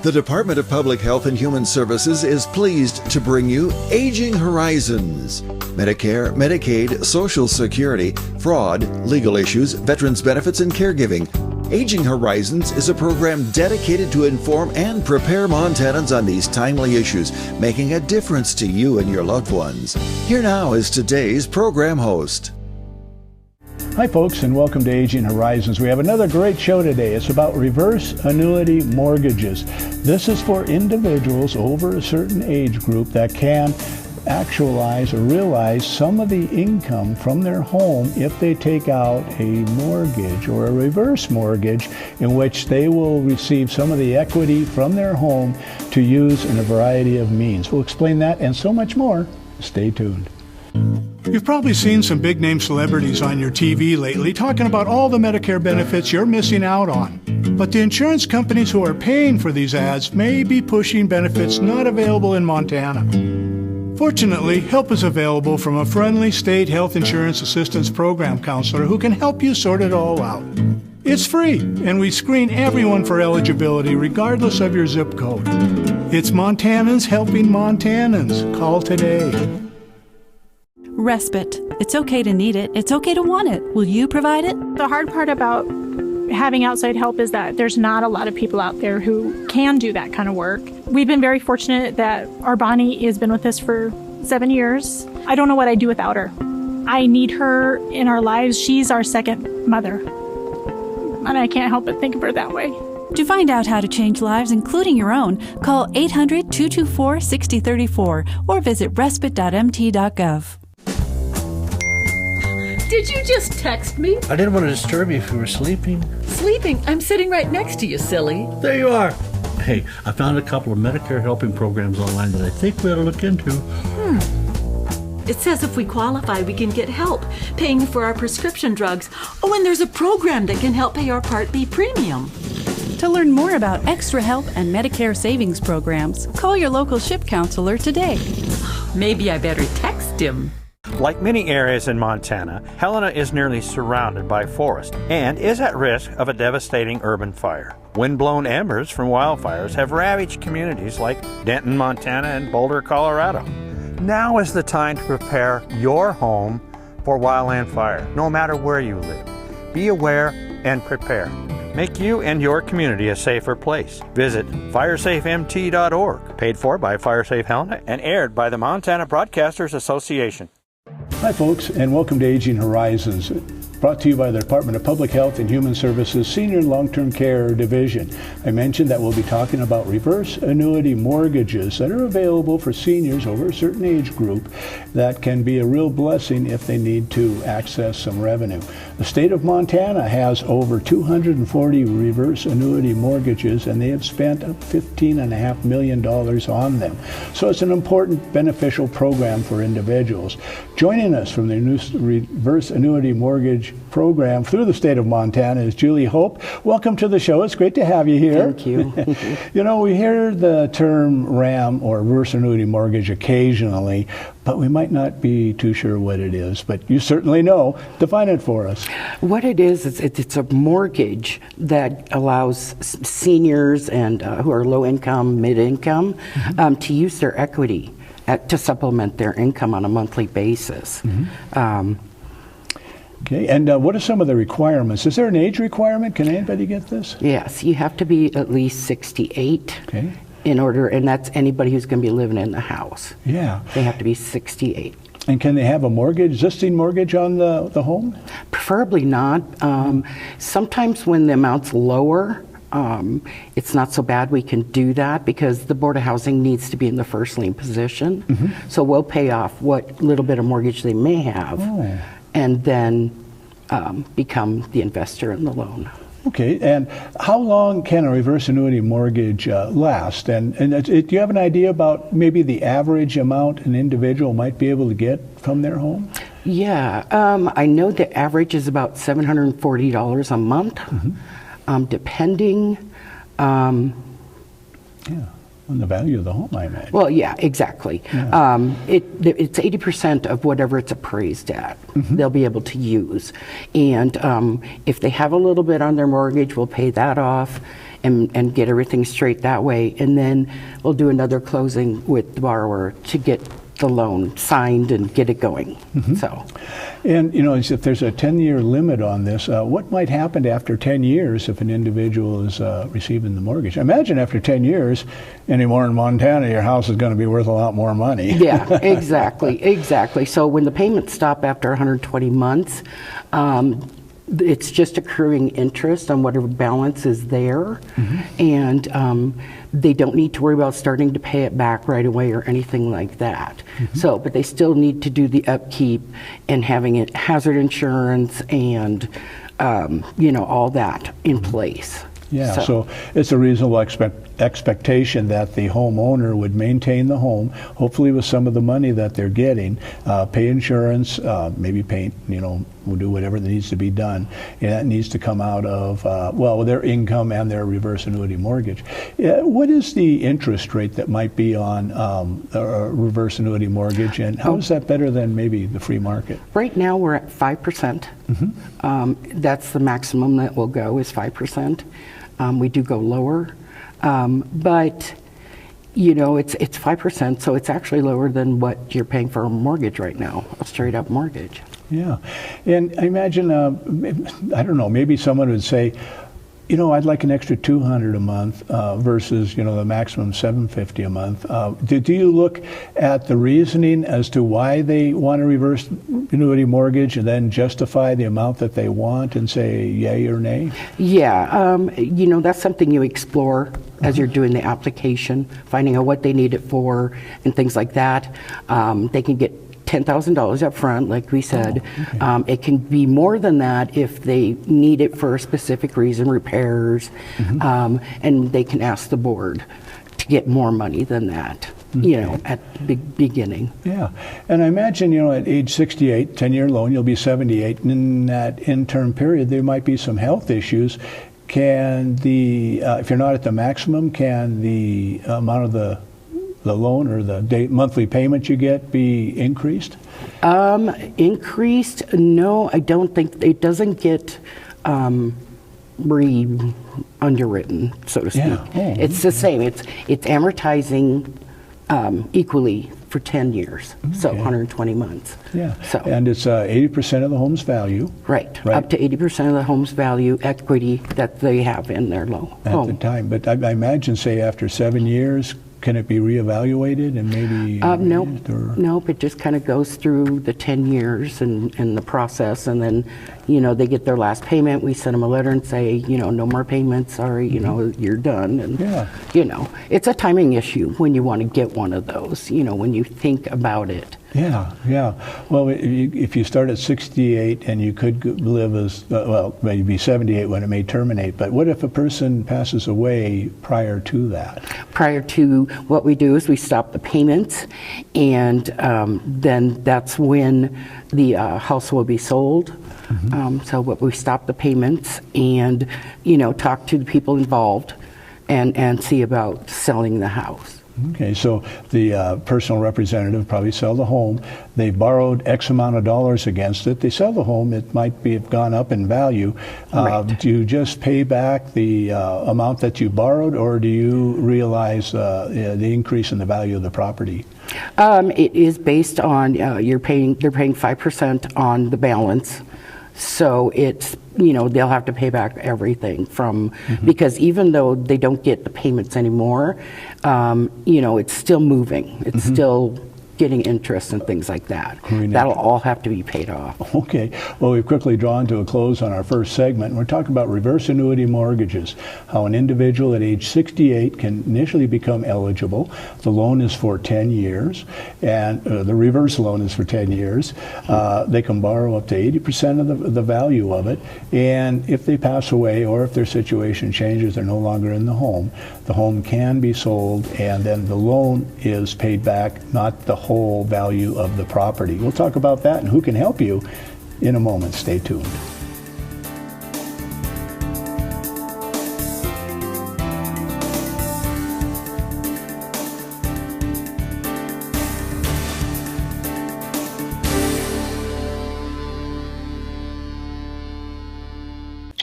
The Department of Public Health and Human Services is pleased to bring you Aging Horizons. Medicare, Medicaid, Social Security, fraud, legal issues, veterans benefits, and caregiving. Aging Horizons is a program dedicated to inform and prepare Montanans on these timely issues, making a difference to you and your loved ones. Here now is today's program host. Hi folks, and welcome to Aging Horizons. We have another great show today. It's about reverse annuity mortgages. This is for individuals over a certain age group that can actualize or realize some of the income from their home if they take out a mortgage or a reverse mortgage in which they will receive some of the equity from their home to use in a variety of means. We'll explain that and so much more. Stay tuned. You've probably seen some big-name celebrities on your TV lately talking about all the Medicare benefits you're missing out on. But the insurance companies who are paying for these ads may be pushing benefits not available in Montana. Fortunately, help is available from a friendly state health insurance assistance program counselor who can help you sort it all out. It's free, and we screen everyone for eligibility regardless of your zip code. It's Montanans helping Montanans. Call today. Respite. It's okay to need it. It's okay to want it. Will you provide it? The hard part about having outside help is that there's not a lot of people out there who can do that kind of work. We've been very fortunate that our Bonnie has been with us for 7 years. I don't know what I'd do without her. I need her in our lives. She's our second mother. And I can't help but think of her that way. To find out how to change lives, including your own, call 800-224-6034 or visit respite.mt.gov. Did you just text me? I didn't want to disturb you if you were sleeping. Sleeping? I'm sitting right next to you, silly. There you are. Hey, I found a couple of Medicare helping programs online that I think we ought to look into. It says if we qualify, we can get help paying for our prescription drugs. Oh, and there's a program that can help pay our Part B premium. To learn more about extra help and Medicare savings programs, call your local SHIP counselor today. Maybe I better text him. Like many areas in Montana, Helena is nearly surrounded by forest and is at risk of a devastating urban fire. Wind-blown embers from wildfires have ravaged communities like Denton, Montana, and Boulder, Colorado. Now is the time to prepare your home for wildland fire, no matter where you live. Be aware and prepare. Make you and your community a safer place. Visit firesafemt.org, paid for by FireSafe Helena and aired by the Montana Broadcasters Association. Hi folks, and welcome to Aging Horizons, brought to you by the Department of Public Health and Human Services Senior and Long-Term Care Division. I mentioned that we'll be talking about reverse annuity mortgages that are available for seniors over a certain age group that can be a real blessing if they need to access some revenue. The state of Montana has over 240 reverse annuity mortgages, and they have spent $15.5 million on them. So it's an important beneficial program for individuals. Joining us from the new reverse annuity mortgage program through the state of Montana is Julie Hope. Welcome to the show. It's great to have you here. Thank you. You know, we hear the term RAM or reverse annuity mortgage occasionally, but we might not be too sure what it is. But you certainly know. Define it for us. What it is it's a mortgage that allows seniors and who are low income, mid income, to use their equity to supplement their income on a monthly basis. Okay, and what are some of the requirements? Is there an age requirement? Can anybody get this? Yes, you have to be at least 68 okay. in order, and that's anybody who's going to be living in the house. Yeah. They have to be 68. And can they have a mortgage, existing mortgage on the home? Preferably not. Sometimes when the amount's lower, it's not so bad we can do that because the Board of Housing needs to be in the first lien position. So we'll pay off what little bit of mortgage they may have and then become the investor in the loan. Okay, and how long can a reverse annuity mortgage last? And do you have an idea about maybe the average amount an individual might be able to get from their home? Yeah, I know the average is about $740 a month, depending. On the value of the home, I imagine. Well, yeah, exactly. Yeah. It's 80% of whatever it's appraised at. They'll be able to use. And if they have a little bit on their mortgage, we'll pay that off. and get everything straight that way. And then we'll do another closing with the borrower to get the loan signed and get it going. So, And, if there's a 10-year limit on this, what might happen after 10 years if an individual is receiving the mortgage? I imagine after 10 years, anymore in Montana, your house is going to be worth a lot more money. yeah, exactly. So when the payments stop after 120 months, it's just accruing interest on whatever balance is there, and they don't need to worry about starting to pay it back right away or anything like that. So, but they still need to do the upkeep and having it hazard insurance and all that in place. Yeah, so it's a reasonable expectation that the homeowner would maintain the home, hopefully with some of the money that they're getting, pay insurance, maybe paint, will do whatever that needs to be done. And that needs to come out of, their income and their reverse annuity mortgage. What is the interest rate that might be on a reverse annuity mortgage, and how is that better than maybe the free market? Right now we're at 5%. That's the maximum that will go is 5%. We do go lower, but it's 5%, so it's actually lower than what you're paying for a mortgage right now, a straight up mortgage. Yeah, and I imagine, I don't know, maybe someone would say, I'd like an extra $200 a month versus, the maximum $750 a month. Do you look at the reasoning as to why they want a reverse annuity mortgage and then justify the amount that they want and say yay or nay? Yeah, that's something you explore as you're doing the application, finding out what they need it for and things like that. They can get $10,000 up front, like we said. It can be more than that if they need it for a specific reason, repairs, and they can ask the board to get more money than that, at the beginning. Yeah, and I imagine, at age 68, 10-year loan, you'll be 78, and in that interim period, there might be some health issues. Can if you're not at the maximum, can the amount of the loan or the monthly payment you get be increased? Increased? No, I don't think. It doesn't get underwritten, so to speak. Yeah. It's the same. It's amortizing equally for 10 years, so 120 months. Yeah, so, and it's 80% of the home's value. Right, up to 80% of the home's value equity that they have in their loan. At the time, but I imagine, say, after 7 years, can it be reevaluated and maybe Nope, it just kind of goes through the 10 years and the process, and then, they get their last payment. We send them a letter and say, no more payments, sorry, you're done. And, it's a timing issue when you want to get one of those, when you think about it. Yeah. Well, if you start at 68 and you could live as, maybe 78 when it may terminate, but what if a person passes away prior to that? Prior to, what we do is we stop the payments, and then that's when the house will be sold. So we stop the payments and, talk to the people involved and see about selling the house. Okay, so the personal representative probably sell the home. They borrowed X amount of dollars against it. They sell the home. It might be have gone up in value. Do you just pay back the amount that you borrowed, or do you realize the increase in the value of the property? It is based on they're paying 5% on the balance. So it's, they'll have to pay back everything from, because even though they don't get the payments anymore, it's still moving. It's still getting interest and things like that. That'll all have to be paid off. Okay. Well, we've quickly drawn to a close on our first segment. We're talking about reverse annuity mortgages, how an individual at age 68 can initially become eligible. The loan is for 10 years, and the reverse loan is for 10 years. They can borrow up to 80% of the value of it, and if they pass away or if their situation changes, they're no longer in the home can be sold, and then the loan is paid back, not the whole value of the property. We'll talk about that and who can help you in a moment. Stay tuned.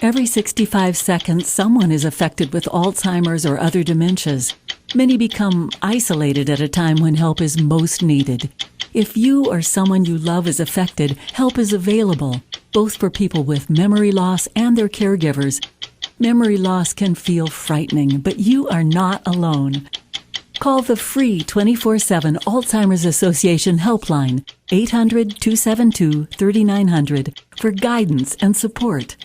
Every 65 seconds, someone is affected with Alzheimer's or other dementias. Many become isolated at a time when help is most needed. If you or someone you love is affected, help is available, both for people with memory loss and their caregivers. Memory loss can feel frightening, but you are not alone. Call the free 24/7 Alzheimer's Association helpline, 800-272-3900, for guidance and support.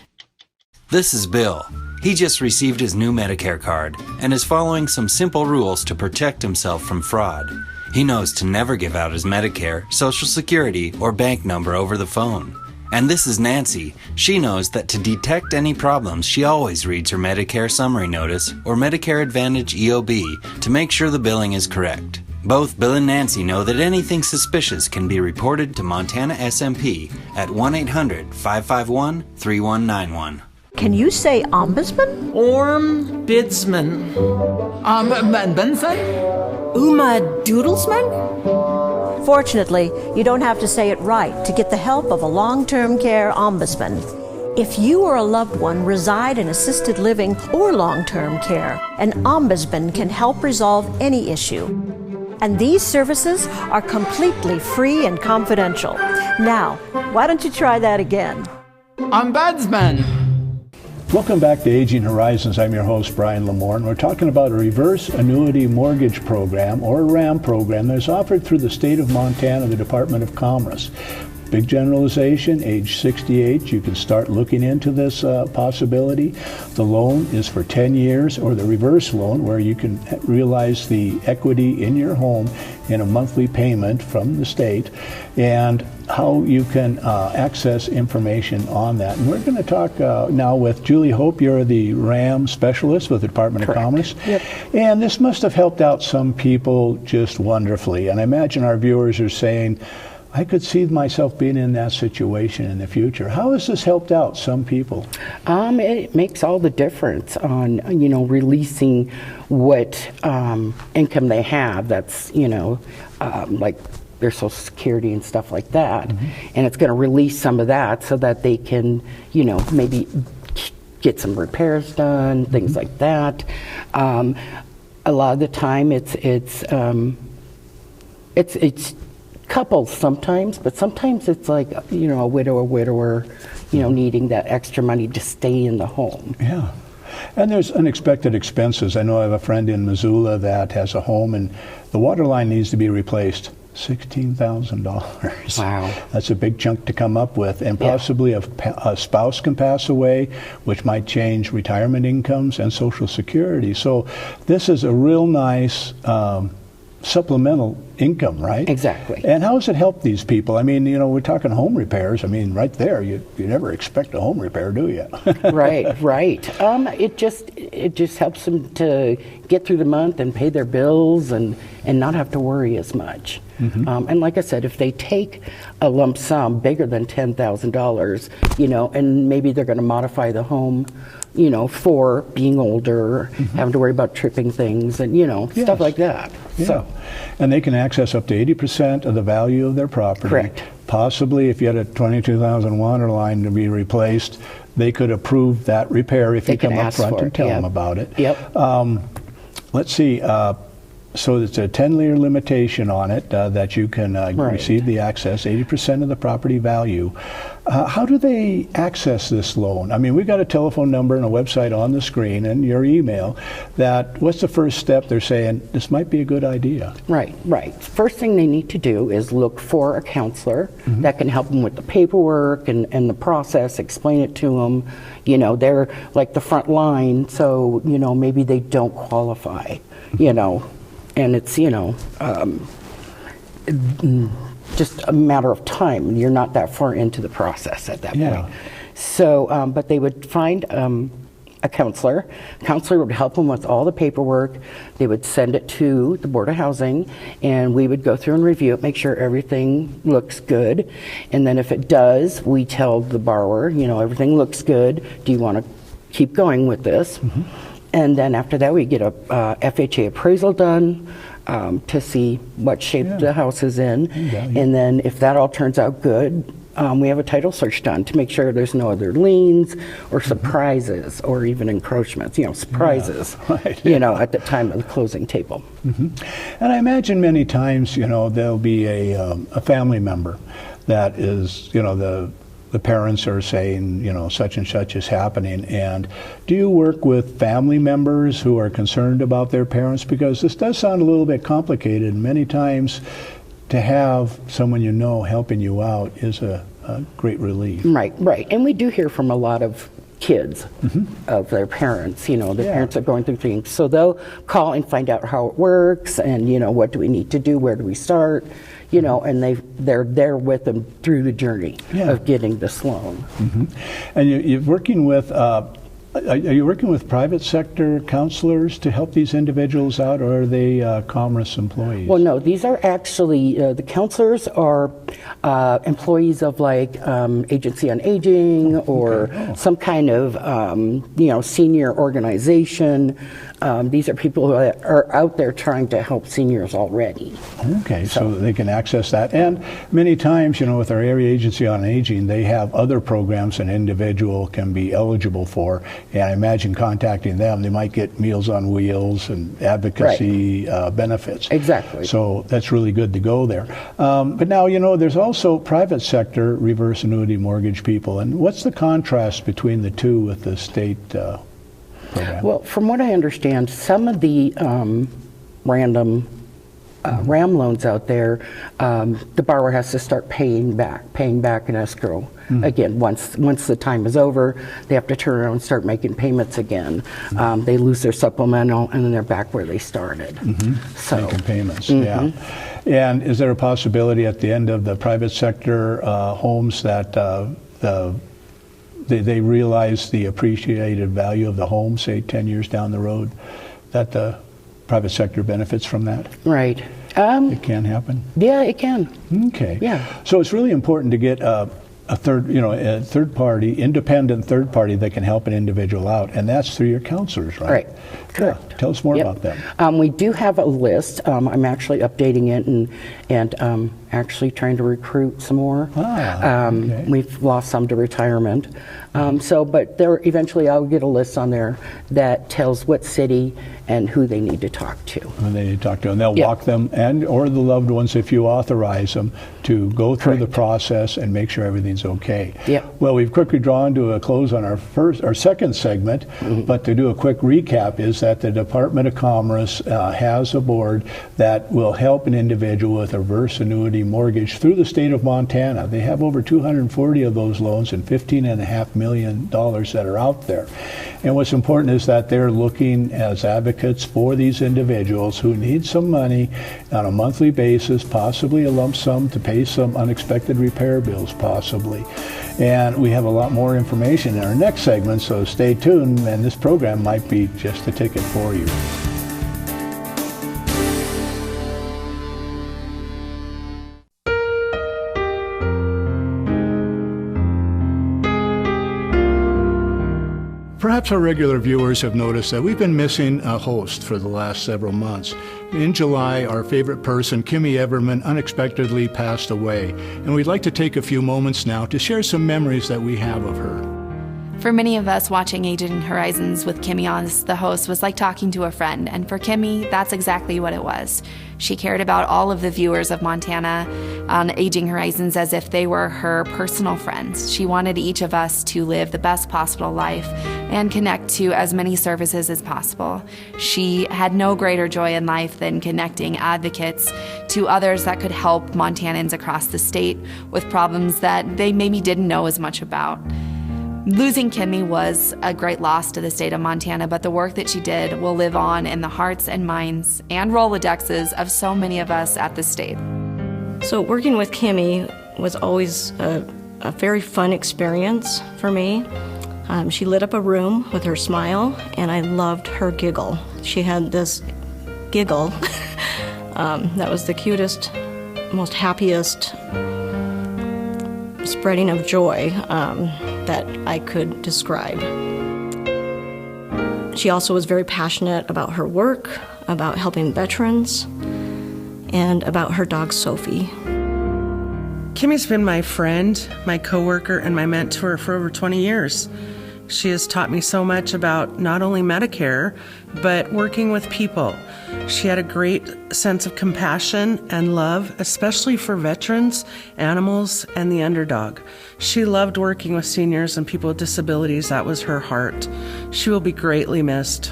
This is Bill. He just received his new Medicare card and is following some simple rules to protect himself from fraud. He knows to never give out his Medicare, Social Security, or bank number over the phone. And this is Nancy. She knows that to detect any problems, she always reads her Medicare summary notice or Medicare Advantage EOB to make sure the billing is correct. Both Bill and Nancy know that anything suspicious can be reported to Montana SMP at 1-800-551-3191. Can you say ombudsman? Ombudsman. Benson? Uma Doodlesman? Fortunately, you don't have to say it right to get the help of a long-term care ombudsman. If you or a loved one reside in assisted living or long-term care, an ombudsman can help resolve any issue. And these services are completely free and confidential. Now, why don't you try that again? Ombudsman. Welcome back to Aging Horizons. I'm your host, Brian Lamorne. We're talking about a reverse annuity mortgage program, or a RAM program, that's offered through the state of Montana, the Department of Commerce. Big generalization, age 68, you can start looking into this possibility. The loan is for 10 years, or the reverse loan, where you can realize the equity in your home in a monthly payment from the state, and how you can access information on that. And we're going to talk now with Julie Hope. You're the RAM specialist with the Department of Commerce. Yep. And this must have helped out some people just wonderfully. And I imagine our viewers are saying, I could see myself being in that situation in the future. How has this helped out some people? It makes all the difference on, releasing what income they have. That's, like their Social Security and stuff like that. Mm-hmm. And it's going to release some of that so that they can, maybe get some repairs done, things like that. A lot of the time it's couples sometimes, but sometimes it's like, a widow or widower, needing that extra money to stay in the home. Yeah. And there's unexpected expenses. I know I have a friend in Missoula that has a home and the water line needs to be replaced. $16,000. Wow. That's a big chunk to come up with. And possibly a spouse can pass away, which might change retirement incomes and Social Security. So this is a real nice supplemental income, right? Exactly. And how has it helped these people? I mean, we're talking home repairs. I mean, right there, you never expect a home repair, do you? Right. It just helps them to get through the month and pay their bills and not have to worry as much. Mm-hmm. And like I said, if they take a lump sum bigger than $10,000, and maybe they're going to modify the home, for being older, mm-hmm. having to worry about tripping things and, stuff like that. Yeah. So, and they can access up to 80% of the value of their property. Correct. Possibly, if you had a 22,000 water line to be replaced, they could approve that repair if you come up front and tell them about it. Yep. Let's see. So it's a 10-year limitation on it that you can receive the access, 80% of the property value. How do they access this loan? I mean, we've got a telephone number and a website on the screen and your email. What's the first step? They're saying, this might be a good idea. Right. First thing they need to do is look for a counselor mm-hmm. that can help them with the paperwork and the process, explain it to them. They're like the front line, so, maybe they don't qualify, and it's, just a matter of time. You're not that far into the process at that point. So, but they would find a counselor. Counselor would help them with all the paperwork. They would send it to the Board of Housing, and we would go through and review it, make sure everything looks good. And then if it does, we tell the borrower, everything looks good. Do you want to keep going with this? Mm-hmm. And then after that, we get a FHA appraisal done to see what shape the house is in. And then if that all turns out good, we have a title search done to make sure there's no other liens or surprises or even encroachments, surprises, right. At the time of the closing table. And I imagine many times, there'll be a family member that is, the parents are saying, such and such is happening. And do you work with family members who are concerned about their parents? Because this does sound a little bit complicated. Many times to have someone helping you out is a great relief. Right. And we do hear from a lot of kids of their parents, parents are going through things. So they'll call and find out how it works and, what do we need to do, where do we start, and they're there with them through the journey of getting this loan. And you're working with, are you working with private sector counselors to help these individuals out, or are they Commerce employees? Well, no, these are actually, the counselors are employees of like Agency on Aging or some kind of, senior organization. These are people who are out there trying to help seniors already. Okay, so they can access that. And many times, with our Area Agency on Aging, they have other programs an individual can be eligible for. And I imagine contacting them, they might get Meals on Wheels and advocacy benefits. Exactly. So that's really good to go there. But now, there's also private sector reverse annuity mortgage people. And what's the contrast between the two with the state program? Well, from what I understand, some of the random RAM loans out there, the borrower has to start paying back in escrow. Again, once the time is over, they have to turn around and start making payments again. They lose their supplemental, and then they're back where they started. So making payments, yeah. And is there a possibility at the end of the private sector homes that they realize the appreciated value of the home, say 10 years down the road, that the private sector benefits from that? Right. It can happen? Yeah, it can. Okay. Yeah. So it's really important to get a third party, independent third party that can help an individual out, and that's through your counselors, right? Right. Correct. Yeah. Tell us more about them. We do have a list. I'm actually updating it and actually trying to recruit some more. Okay. We've lost some to retirement. But eventually I'll get a list on there that tells what city and who they need to talk to. And they need to talk to, and they'll walk them or the loved ones, if you authorize them, to go through the process and make sure everything's okay. Well, we've quickly drawn to a close on our second segment, but to do a quick recap is that the Department of Commerce has a board that will help an individual with a reverse annuity mortgage through the state of Montana. They have over 240 of those loans and $15.5 million that are out there. And what's important is that they're looking as advocates for these individuals who need some money on a monthly basis, possibly a lump sum to pay some unexpected repair bills, possibly. And we have a lot more information in our next segment, so stay tuned, and this program might be just the ticket for you. Perhaps our regular viewers have noticed that we've been missing a host for the last several months. In July, our favorite person, Kimmy Everman, unexpectedly passed away, and we'd like to take a few moments now to share some memories that we have of her. For many of us, watching Aging Horizons with Kimmy as the host was like talking to a friend, and for Kimmy, that's exactly what it was. She cared about all of the viewers of Montana on Aging Horizons as if they were her personal friends. She wanted each of us to live the best possible life and connect to as many services as possible. She had no greater joy in life than connecting advocates to others that could help Montanans across the state with problems that they maybe didn't know as much about. Losing Kimmy was a great loss to the state of Montana, but the work that she did will live on in the hearts and minds and Rolodexes of so many of us at the state. So working with Kimmy was always a very fun experience for me. She lit up a room with her smile, and I loved her giggle. She had this giggle that was the cutest, most happiest spreading of joy that I could describe. She also was very passionate about her work, about helping veterans, and about her dog Sophie. Kimmy's been my friend, my coworker, and my mentor for over 20 years. She has taught me so much about not only Medicare, but working with people. She had a great sense of compassion and love, especially for veterans, animals, and the underdog. She loved working with seniors and people with disabilities. That was her heart. She will be greatly missed.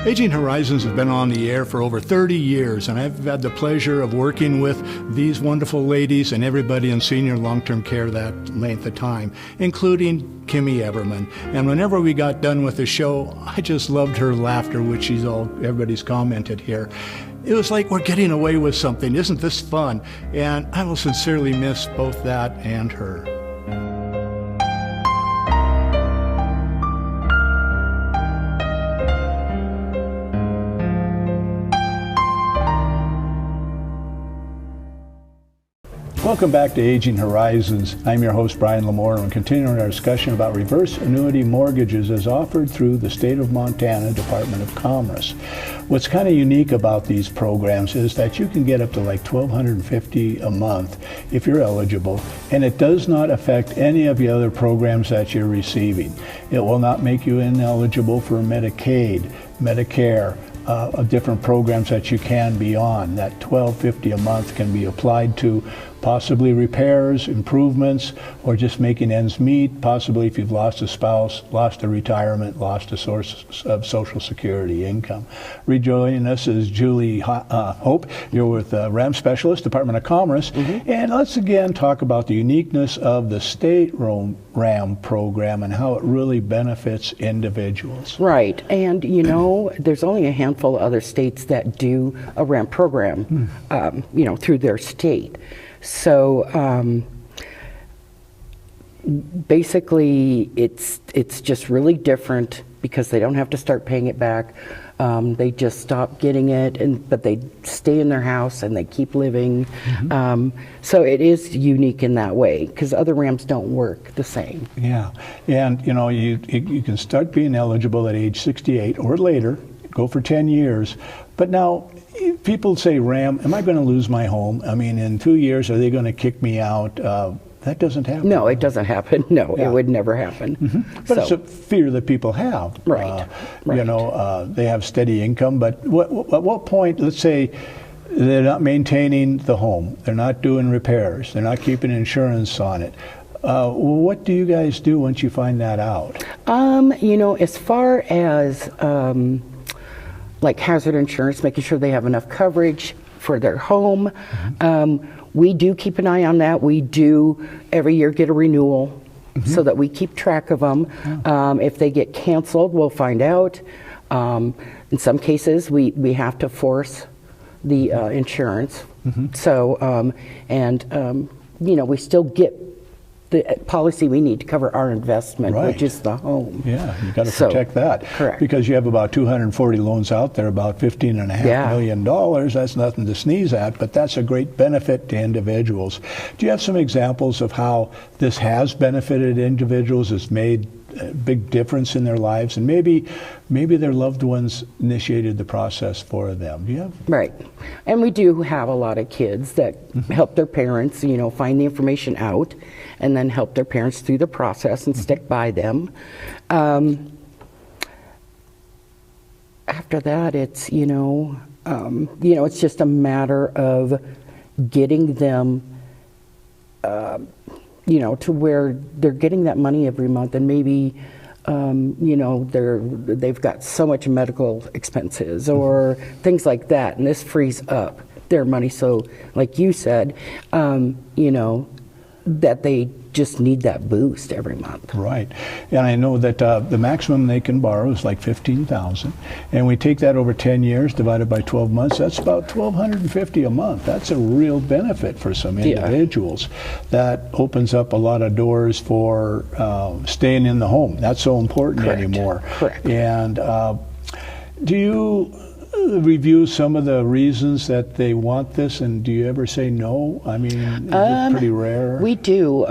Aging Horizons has been on the air for over 30 years, and I've had the pleasure of working with these wonderful ladies and everybody in senior long-term care that length of time, including Kimmy Everman. And whenever we got done with the show, I just loved her laughter, which everybody's commented here. It was like we're getting away with something. Isn't this fun? And I will sincerely miss both that and her. Welcome back to Aging Horizons. I'm your host, Brian Lamore, and continuing our discussion about reverse annuity mortgages as offered through the State of Montana Department of Commerce. What's kind of unique about these programs is that you can get up to like $1,250 a month if you're eligible, and it does not affect any of the other programs that you're receiving. It will not make you ineligible for Medicaid, Medicare, different programs that you can be on. That $1,250 a month can be applied to possibly repairs, improvements, or just making ends meet, possibly if you've lost a spouse, lost a retirement, lost a source of Social Security income. Rejoining us is Julie Hope. You're with RAM Specialist, Department of Commerce. And let's again talk about the uniqueness of the state RAM program and how it really benefits individuals. Right, and you know, there's only a handful of other states that do a RAM program, you know, through their state. So basically, it's just really different because they don't have to start paying it back. They just stop getting it, but they stay in their house and they keep living. So it is unique in that way because other RAMs don't work the same. Yeah, and you know, you can start being eligible at age 68 or later, go for 10 years. But now, people say, RAM, am I going to lose my home? I mean, in 2 years, are they going to kick me out? That doesn't happen. No, it doesn't happen. No, it would never happen. But it's a fear that people have. Right. You know, they have steady income, but at what point, let's say, they're not maintaining the home, they're not doing repairs, they're not keeping insurance on it. What do you guys do once you find that out? You know, as far as like hazard insurance, making sure they have enough coverage for their home. We do keep an eye on that. We do every year get a renewal so that we keep track of them. If they get canceled, we'll find out. In some cases, we have to force the insurance. So, you know, we still get the policy we need to cover our investment, which is the home. Yeah, you got to protect that. Correct. Because you have about 240 loans out there, about $15.5 million. That's nothing to sneeze at, but that's a great benefit to individuals. Do you have some examples of how this has benefited individuals, has made a big difference in their lives, and maybe their loved ones initiated the process for them? Do you have? Right. And we do have a lot of kids that help their parents, you know, find the information out and then help their parents through the process and stick by them. After that, it's, you know, it's just a matter of getting them you know, to where they're getting that money every month, and maybe, you know, they've got so much medical expenses or things like that, and this frees up their money. So, like you said, you know, that they just need that boost every month. Right. And I know that the maximum they can borrow is like $15,000, and we take that over 10 years divided by 12 months. That's about $1,250 a month. That's a real benefit for some individuals. That opens up a lot of doors for staying in the home. That's so important anymore. Correct. And do you review some of the reasons that they want this, and do you ever say no? I mean, is it pretty rare? We do.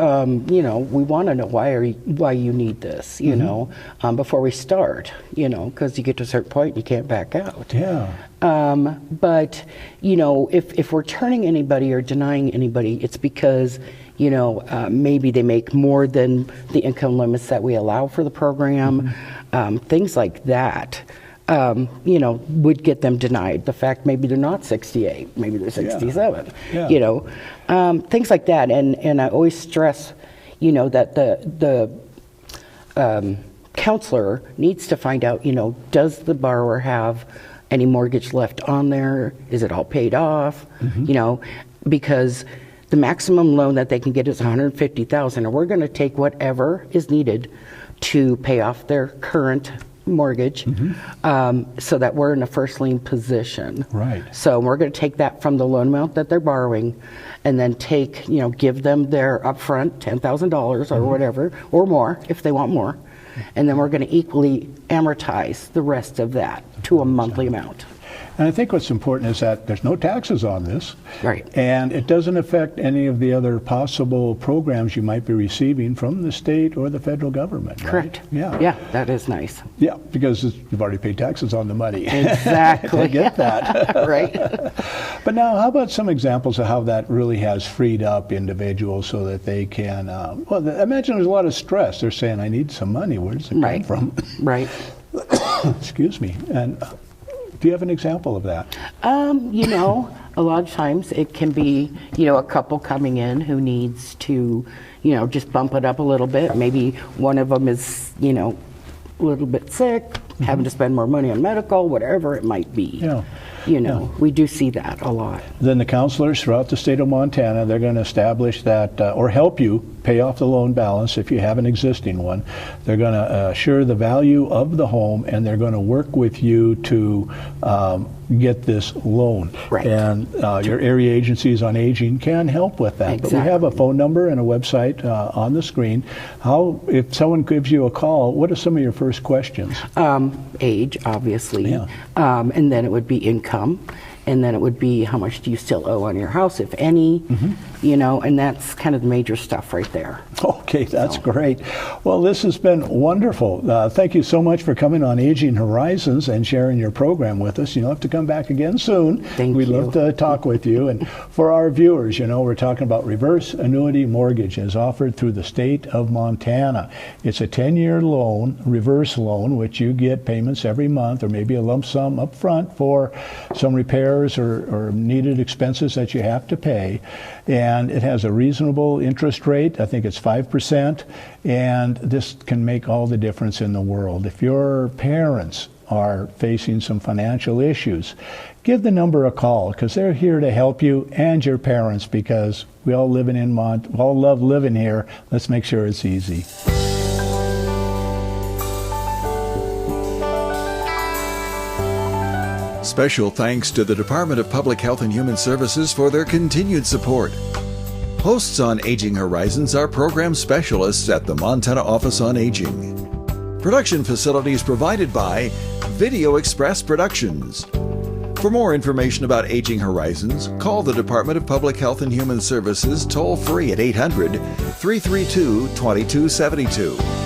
You know, we want to know why you need this, you know, before we start, you know, because you get to a certain point, you can't back out. Yeah. But, you know, if we're turning anybody or denying anybody, it's because Maybe they make more than the income limits that we allow for the program. Things like that, would get them denied. The fact maybe they're not 68, maybe they're 67, things like that. And I always stress, that the counselor needs to find out, does the borrower have any mortgage left on there? Is it all paid off? Because the maximum loan that they can get is $150,000, and we're going to take whatever is needed to pay off their current mortgage, so that we're in a first lien position. Right. So we're going to take that from the loan amount that they're borrowing, and then give them their upfront $10,000 or whatever, or more if they want more, and then we're going to equally amortize the rest of that to a monthly amount. And I think what's important is that there's no taxes on this. Right. And it doesn't affect any of the other possible programs you might be receiving from the state or the federal government. Right? Correct. Yeah. Yeah, that is nice. Yeah, because you've already paid taxes on the money. Exactly. I get that. Right. But now, how about some examples of how that really has freed up individuals so that they can, imagine there's a lot of stress. They're saying, I need some money. Where does it come from? Right. Excuse me. And do you have an example of that? A lot of times it can be, a couple coming in who needs to, just bump it up a little bit. Maybe one of them is, a little bit sick, having to spend more money on medical, whatever it might be. We do see that a lot. Then the counselors throughout the state of Montana, they're going to establish that, or help you pay off the loan balance if you have an existing one. They're going to assure the value of the home, and they're going to work with you to get this loan. Right. And your area agencies on aging can help with that. Exactly. But we have a phone number and a website on the screen. If someone gives you a call, what are some of your first questions? Age, obviously. Yeah. And then it would be income. And then it would be how much do you still owe on your house, if any, and that's kind of the major stuff right there. Okay, that's great. Well, this has been wonderful. Thank you so much for coming on Aging Horizons and sharing your program with us. You'll have to come back again soon. We'd love to talk with you. And for our viewers, we're talking about reverse annuity mortgages offered through the state of Montana. It's a 10-year loan, reverse loan, which you get payments every month or maybe a lump sum up front for some repairs or needed expenses that you have to pay. And it has a reasonable interest rate. I think it's 5%. And this can make all the difference in the world. If your parents are facing some financial issues, give the number a call, because they're here to help you and your parents, because we all all love living here. Let's make sure it's easy. Special thanks to the Department of Public Health and Human Services for their continued support. Hosts on Aging Horizons are program specialists at the Montana Office on Aging. Production facilities provided by Video Express Productions. For more information about Aging Horizons, call the Department of Public Health and Human Services toll-free at 800-332-2272.